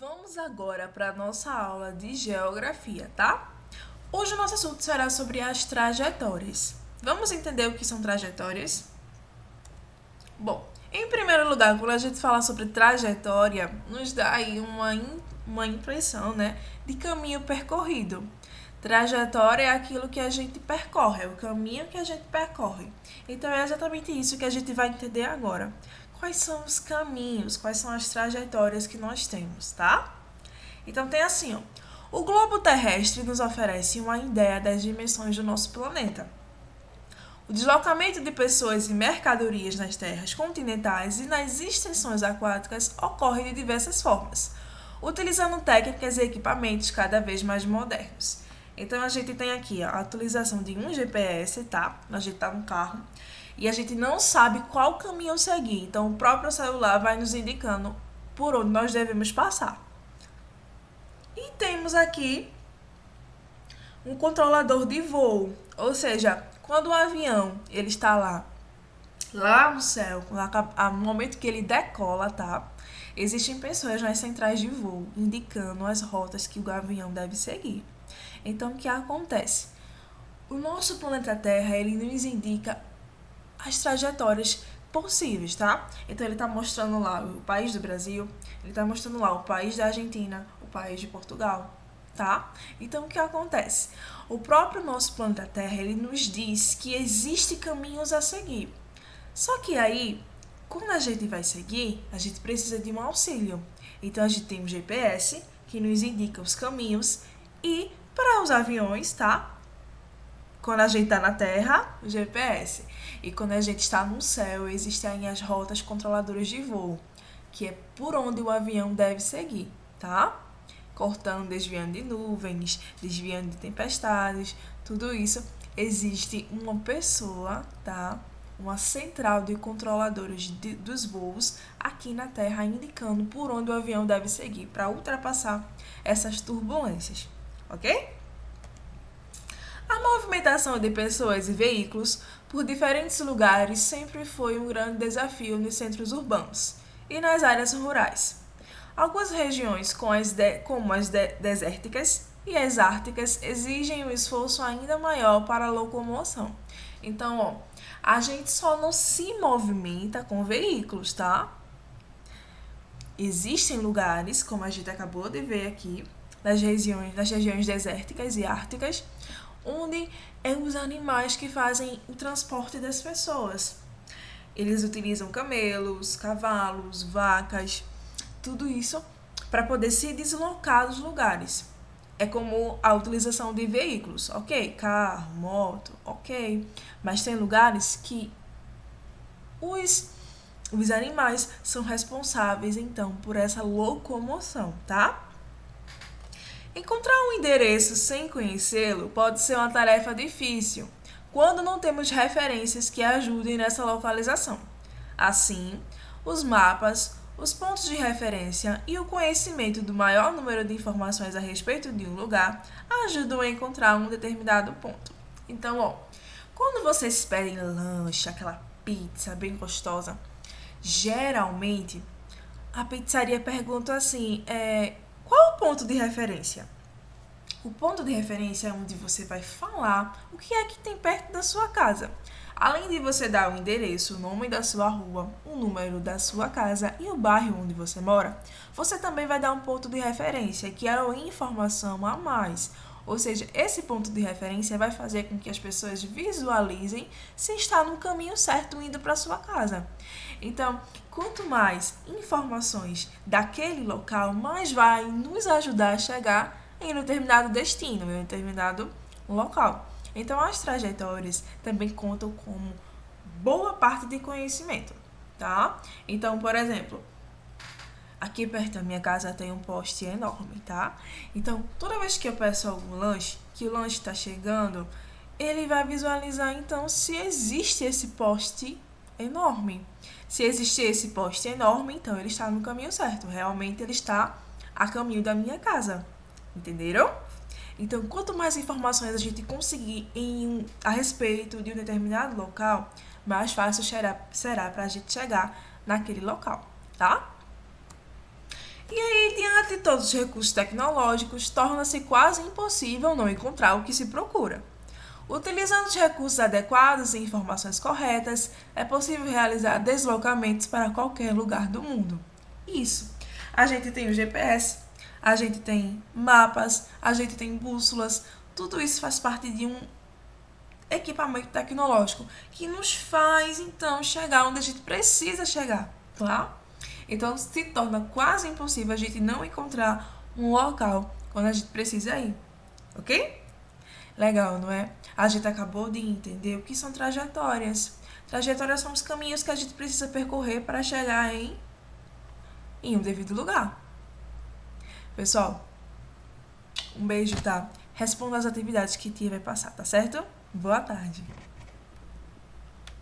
Vamos agora para a nossa aula de geografia, tá? Hoje o nosso assunto será sobre as trajetórias. Vamos entender o que são trajetórias? Bom, em primeiro lugar, quando a gente fala sobre trajetória, nos dá aí uma impressão, né, de caminho percorrido. Trajetória é aquilo que a gente percorre, é o caminho que a gente percorre. Então é exatamente isso que a gente vai entender agora. Quais são os caminhos, quais são as trajetórias que nós temos, tá? Então tem assim, ó, o globo terrestre nos oferece uma ideia das dimensões do nosso planeta. O deslocamento de pessoas e mercadorias nas terras continentais e nas extensões aquáticas ocorre de diversas formas, utilizando técnicas e equipamentos cada vez mais modernos. Então a gente tem aqui a utilização de um GPS, tá? A gente tá no carro e a gente não sabe qual caminho seguir. Então o próprio celular vai nos indicando por onde nós devemos passar. E temos aqui um controlador de voo, ou seja, quando o avião ele está lá no céu, no momento que ele decola, tá? Existem pessoas nas centrais de voo indicando as rotas que o avião deve seguir. Então, o que acontece? O nosso planeta Terra, ele nos indica as trajetórias possíveis, tá? Então, ele está mostrando lá o país do Brasil, ele está mostrando lá o país da Argentina, o país de Portugal, tá? Então, o que acontece? O próprio nosso planeta Terra, ele nos diz que existem caminhos a seguir. Só que aí, quando a gente vai seguir, a gente precisa de um auxílio. Então, a gente tem um GPS, que nos indica os caminhos, e para os aviões, tá? Quando a gente está na Terra, o GPS. E quando a gente está no céu, existem as rotas controladoras de voo, que é por onde o avião deve seguir, tá? Cortando, desviando de nuvens, desviando de tempestades, tudo isso existe uma pessoa, tá? Uma central de controladores dos voos aqui na Terra, indicando por onde o avião deve seguir para ultrapassar essas turbulências, ok? A movimentação de pessoas e veículos por diferentes lugares sempre foi um grande desafio nos centros urbanos e nas áreas rurais. Algumas regiões, como as desérticas e as árticas, exigem um esforço ainda maior para a locomoção. Então, ó, a gente só não se movimenta com veículos, tá? Existem lugares, como a gente acabou de ver aqui, nas regiões desérticas e árticas, onde é os animais que fazem o transporte das pessoas. Eles utilizam camelos, cavalos, vacas, tudo isso para poder se deslocar dos lugares. É como a utilização de veículos, ok? Carro, moto, ok. Mas tem lugares que os animais são responsáveis, então, por essa locomoção, tá? Encontrar um endereço sem conhecê-lo pode ser uma tarefa difícil, quando não temos referências que ajudem nessa localização. Assim, os mapas, os pontos de referência e o conhecimento do maior número de informações a respeito de um lugar ajudam a encontrar um determinado ponto. Então, ó, quando vocês pedem lanche, aquela pizza bem gostosa, geralmente a pizzaria pergunta assim, qual o ponto de referência? O ponto de referência é onde você vai falar o que é que tem perto da sua casa. Além de você dar o endereço, o nome da sua rua, o número da sua casa e o bairro onde você mora, você também vai dar um ponto de referência, que é uma informação a mais. Ou seja, esse ponto de referência vai fazer com que as pessoas visualizem se está no caminho certo indo para sua casa. Então, quanto mais informações daquele local, mais vai nos ajudar a chegar em um determinado destino, em um determinado local. Então, as trajetórias também contam como boa parte de conhecimento, tá? Então, por exemplo, aqui perto da minha casa tem um poste enorme, tá? Então, toda vez que eu peço algum lanche, que o lanche está chegando, ele vai visualizar, então, se existe esse poste enorme. Se existir esse poste enorme, então ele está no caminho certo. Realmente ele está a caminho da minha casa. Entenderam? Então, quanto mais informações a gente conseguir a respeito de um determinado local, mais fácil será para a gente chegar naquele local, tá? E aí tem a Diante de todos os recursos tecnológicos, torna-se quase impossível não encontrar o que se procura. Utilizando os recursos adequados e informações corretas, é possível realizar deslocamentos para qualquer lugar do mundo. Isso. A gente tem o GPS, a gente tem mapas, a gente tem bússolas, tudo isso faz parte de um equipamento tecnológico que nos faz, então, chegar onde a gente precisa chegar, tá? Então, se torna quase impossível a gente não encontrar um local quando a gente precisa ir, ok? Legal, não é? A gente acabou de entender o que são trajetórias. Trajetórias são os caminhos que a gente precisa percorrer para chegar em um devido lugar. Pessoal, um beijo, tá? Responda as atividades que tia vai passar, tá certo? Boa tarde.